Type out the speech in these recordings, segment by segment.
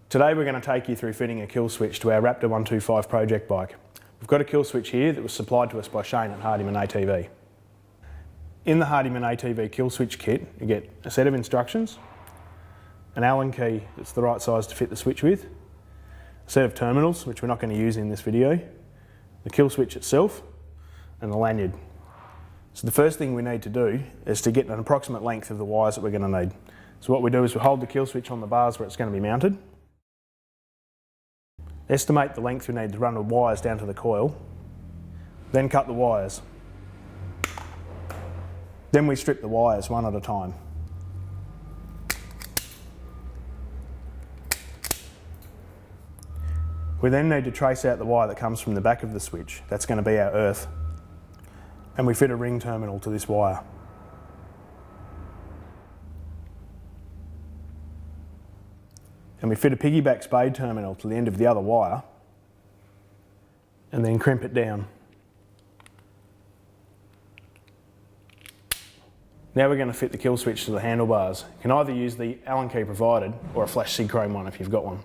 Today we're going to take you through fitting a kill switch to our Raptor 125 project bike. We've got a kill switch here that was supplied to us by Shane at Hardyman ATV. In the Hardyman ATV kill switch kit, you get a set of instructions, an Allen key that's the right size to fit the switch with, a set of terminals, which we're not going to use in this video, the kill switch itself, and the lanyard. So the first thing we need to do is to get an approximate length of the wires that we're going to need. So what we do is we hold the kill switch on the bars where it's going to be mounted, estimate the length we need to run the wires down to the coil, then cut the wires. Then we strip the wires one at a time. We then need to trace out the wire that comes from the back of the switch. That's going to be our earth. And we fit a ring terminal to this wire. And we fit a piggyback spade terminal to the end of the other wire and then crimp it down. Now we're going to fit the kill switch to the handlebars. You can either use the Allen key provided or a flash sig chrome one if you've got one.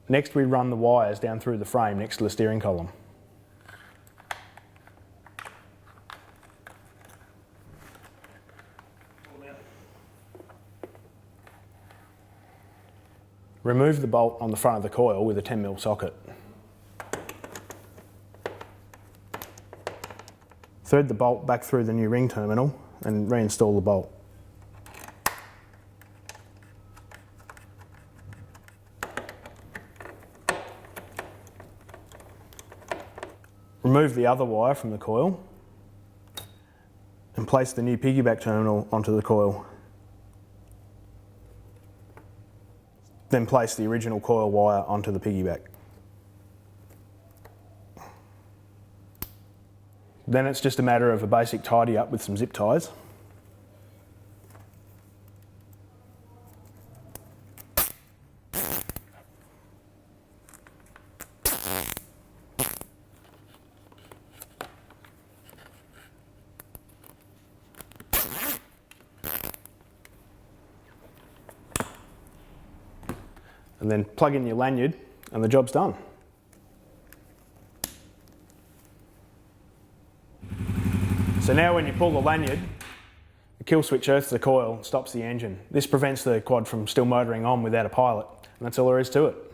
Next we run the wires down through the frame next to the steering column. Remove the bolt on the front of the coil with a 10mm socket. Thread the bolt back through the new ring terminal and reinstall the bolt. Remove the other wire from the coil and place the new piggyback terminal onto the coil. Then place the original coil wire onto the piggyback. Then it's just a matter of a basic tidy up with some zip ties. And then plug in your lanyard and the job's done. So now when you pull the lanyard, the kill switch earths the coil and stops the engine. This prevents the quad from still motoring on without a pilot, and that's all there is to it.